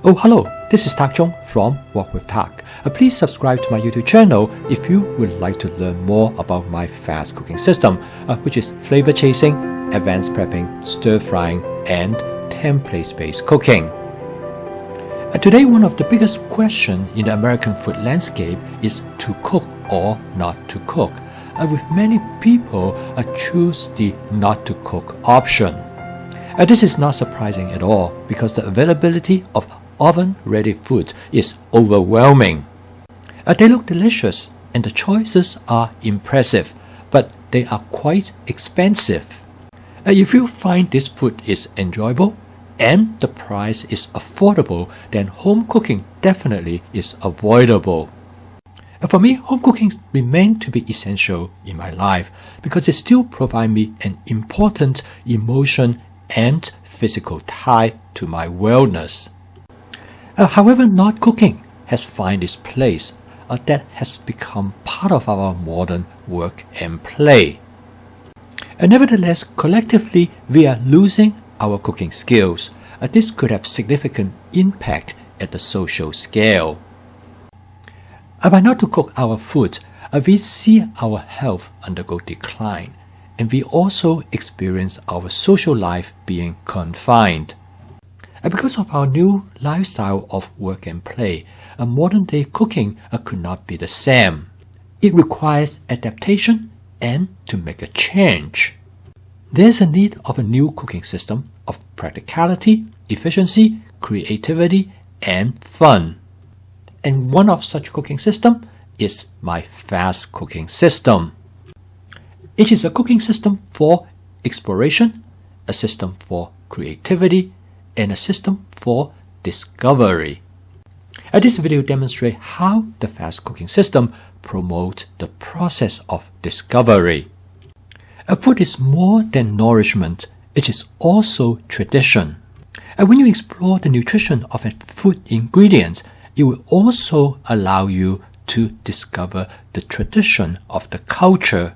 Oh, hello, this is Tak Chong from Walk with Tak. Please subscribe to my YouTube channel if you would like to learn more about my fast cooking system, which is flavor chasing, advanced prepping, stir frying, and template-based cooking. Today, one of the biggest questions in the American food landscape is to cook or not to cook. With many people choose the not to cook option. This is not surprising at all because the availability of oven-ready food is overwhelming. They look delicious and the choices are impressive, but they are quite expensive. If you find this food is enjoyable and the price is affordable, then home cooking definitely is avoidable. For me, home cooking remains to be essential in my life because it still provides me an important emotion and physical tie to my wellness. However, not cooking has found its place that has become part of our modern work and play. Nevertheless, collectively, we are losing our cooking skills. This could have significant impact at the social scale. By not to cook our food, we see our health undergo decline, and we also experience our social life being confined. Because of our new lifestyle of work and play, modern-day cooking could not be the same. It requires adaptation and to make a change. There's a need of a new cooking system of practicality, efficiency, creativity, and fun. And one of such cooking system is my fast cooking system. It is a cooking system for exploration, a system for creativity, and a system for discovery. This video demonstrates how the fast cooking system promotes the process of discovery. Food is more than nourishment, it is also tradition. When you explore the nutrition of a food ingredients, it will also allow you to discover the tradition of the culture.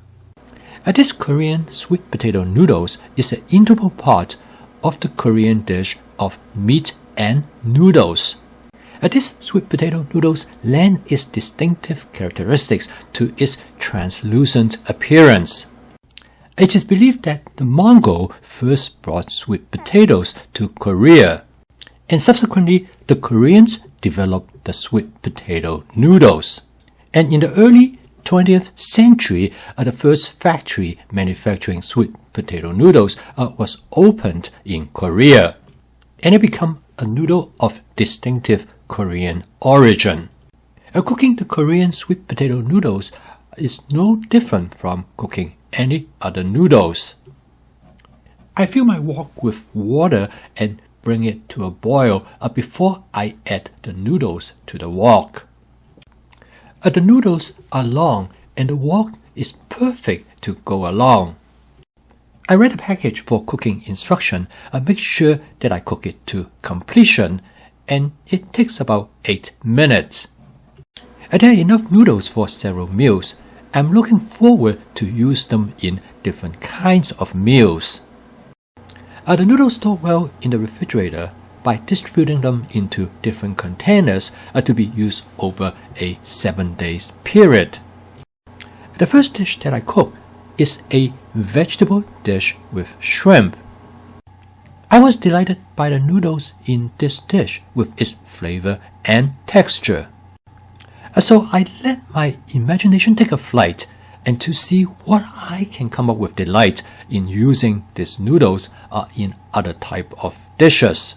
This Korean sweet potato noodles is an integral part of the Korean dish of meat and noodles. This sweet potato noodles lend its distinctive characteristics to its translucent appearance. It is believed that the Mongol first brought sweet potatoes to Korea, and subsequently the Koreans developed the sweet potato noodles. And in the early 20th century, the first factory manufacturing sweet potato noodles was opened in Korea, and it became a noodle of distinctive Korean origin. Cooking the Korean sweet potato noodles is no different from cooking any other noodles. I fill my wok with water and bring it to a boil before I add the noodles to the wok. The noodles are long and the wok is perfect to go along. I read the package for cooking instruction and make sure that I cook it to completion, and it takes about 8 minutes. There are enough noodles for several meals. I'm looking forward to use them in different kinds of meals. The noodles store well in the refrigerator by distributing them into different containers to be used over a 7-day period. The first dish that I cook is a vegetable dish with shrimp. I was delighted by the noodles in this dish with its flavor and texture. So I let my imagination take a flight and to see what I can come up with delight in using these noodles in other type of dishes.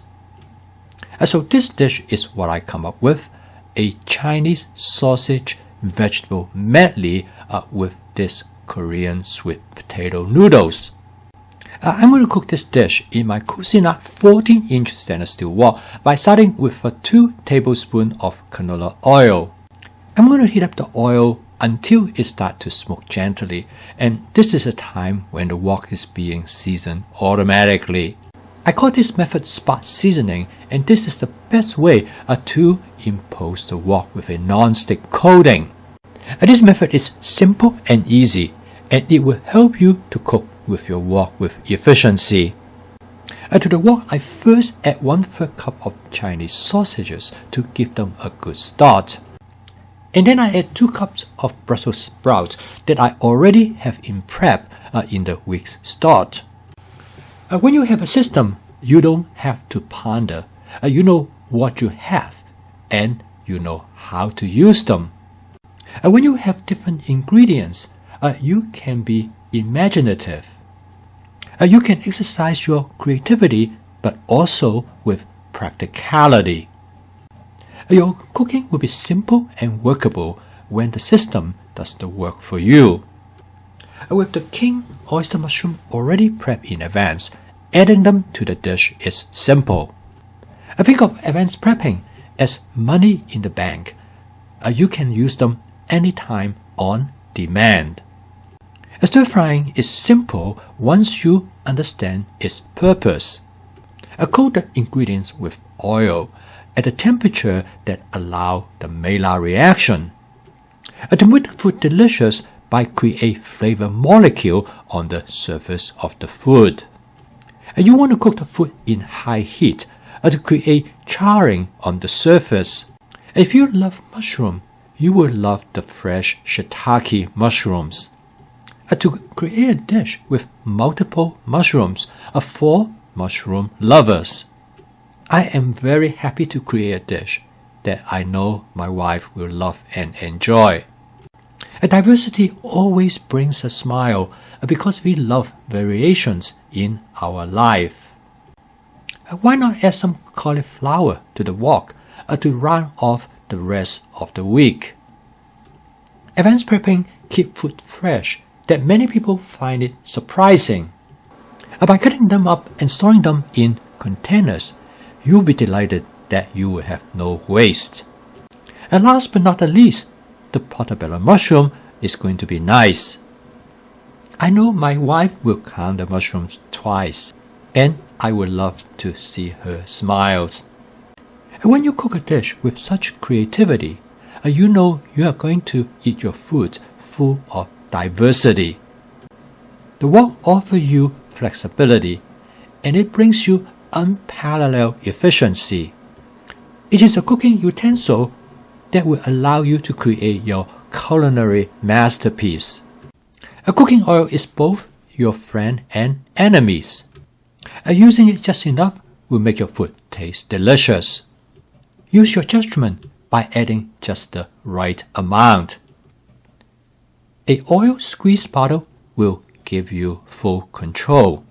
So this dish is what I come up with, a Chinese sausage vegetable medley with this Korean sweet potato noodles. I'm going to cook this dish in my Cucinary 14-inch stainless steel wok by starting with 2 tablespoons of canola oil. I'm going to heat up the oil until it starts to smoke gently, and this is a time when the wok is being seasoned automatically. I call this method spot seasoning, and this is the best way to impose the wok with a non-stick coating. This method is simple and easy, and it will help you to cook with your wok with efficiency. To the wok, I first add 1/3 cup of Chinese sausages to give them a good start. And then I add 2 cups of Brussels sprouts that I already have in prep in the week's start. When you have a system, you don't have to ponder. You know what you have and you know how to use them. When you have different ingredients, you can be imaginative. You can exercise your creativity, but also with practicality. Your cooking will be simple and workable when the system does the work for you. With the king oyster mushroom already prepped in advance, adding them to the dish is simple. Think of advanced prepping as money in the bank. You can use them anytime on demand. Stir frying is simple once you understand its purpose. Coat the ingredients with oil at a temperature that allows the Maillard reaction. To make the food delicious by create flavor molecule on the surface of the food. You want to cook the food in high heat to create charring on the surface. If you love mushroom, you will love the fresh shiitake mushrooms. To create a dish with multiple mushrooms for mushroom lovers. I am very happy to create a dish that I know my wife will love and enjoy. Diversity always brings a smile because we love variations in our life. Why not add some cauliflower to the wok to round off the rest of the week? Advanced prepping keeps food fresh that many people find it surprising. By cutting them up and storing them in containers, you'll be delighted that you will have no waste. And last but not the least, the portobello mushroom is going to be nice. I know my wife will count the mushrooms twice, and I would love to see her smile. And when you cook a dish with such creativity, you know you are going to eat your food full of diversity. The wok offers you flexibility, and it brings you unparalleled efficiency. It is a cooking utensil that will allow you to create your culinary masterpiece. A cooking oil is both your friend and enemies. Using it just enough will make your food taste delicious. Use your judgment by adding just the right amount. A oil squeeze bottle will give you full control.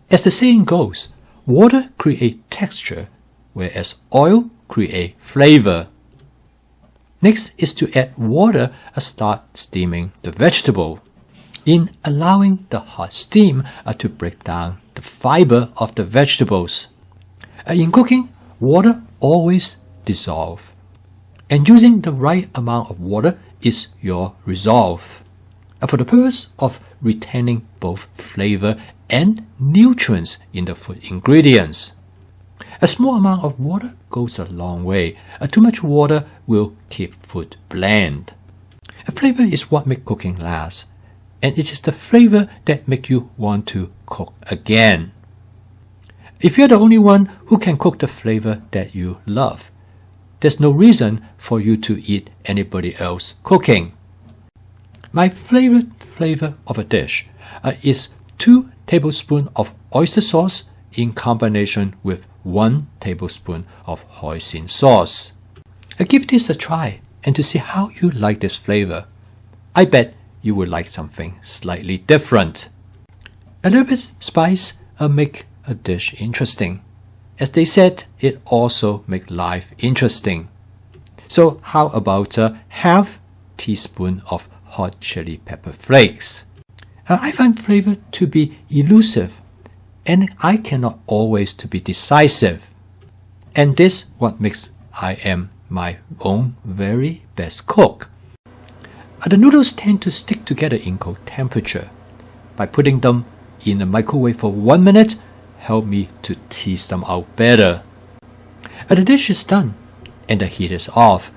As the saying goes, water creates texture, whereas oil creates flavor. Next is to add water and start steaming the vegetable. In allowing the hot steam to break down the fiber of the vegetables. In cooking, water always dissolves. And using the right amount of water is your resolve. For the purpose of retaining both flavor and nutrients in the food ingredients. A small amount of water goes a long way. Too much water will keep food bland. A flavor is what makes cooking last, and it is the flavor that makes you want to cook again. If you're the only one who can cook the flavor that you love, there's no reason for you to eat anybody else cooking. My favorite flavor of a dish is 2 tablespoons of oyster sauce in combination with 1 tablespoon of hoisin sauce. Give this a try and to see how you like this flavor. I bet you would like something slightly different. A little bit spice make a dish interesting. As they said, it also makes life interesting. So how about a half teaspoon of hot chili pepper flakes? I find flavor to be elusive, and I cannot always to be decisive. And this what makes I am my own very best cook. The noodles tend to stick together in cold temperature. By putting them in the microwave for 1 minute, help me to tease them out better. The dish is done and the heat is off,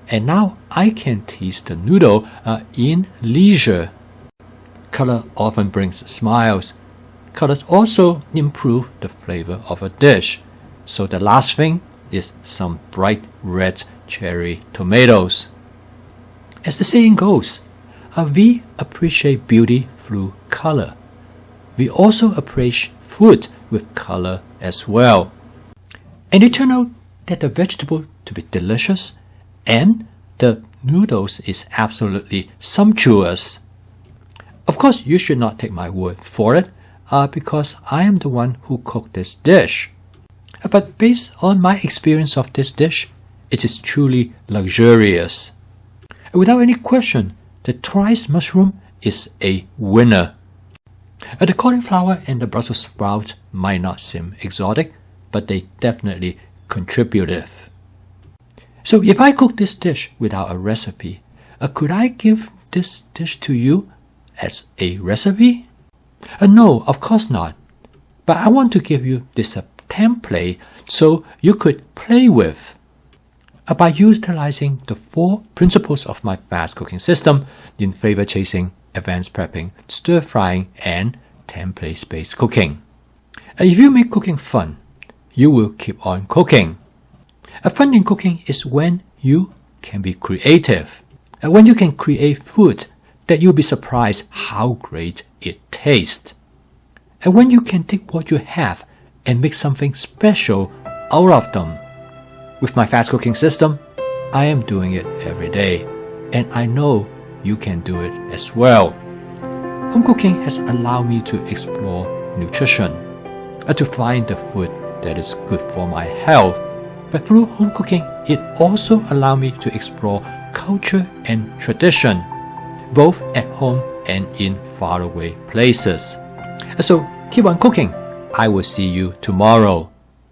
and now I can tease the noodle in leisure. Color often brings smiles, colors also improve the flavor of a dish. So the last thing is some bright red cherry tomatoes. As the saying goes, we appreciate beauty through color. We also appreciate food with color as well. And it turned out that the vegetable to be delicious and the noodles is absolutely sumptuous. Of course, you should not take my word for it, because I am the one who cooked this dish. But based on my experience of this dish, it is truly luxurious. Without any question, the Thrice mushroom is a winner. The cauliflower and the Brussels sprouts might not seem exotic, but they definitely contributive. So if I cook this dish without a recipe, could I give this dish to you as a recipe? No, of course not. But I want to give you this template so you could play with. By utilizing the 4 principles of my fast cooking system in flavor chasing, advanced prepping, stir frying, and template-based cooking. If you make cooking fun, you will keep on cooking. Fun in cooking is when you can be creative, when you can create food that you'll be surprised how great it tastes, and when you can take what you have and make something special out of them. With my fast cooking system, I am doing it every day, and I know you can do it as well. Home cooking has allowed me to explore nutrition, to find the food that is good for my health. But through home cooking, it also allowed me to explore culture and tradition, both at home and in faraway places. So keep on cooking. I will see you tomorrow.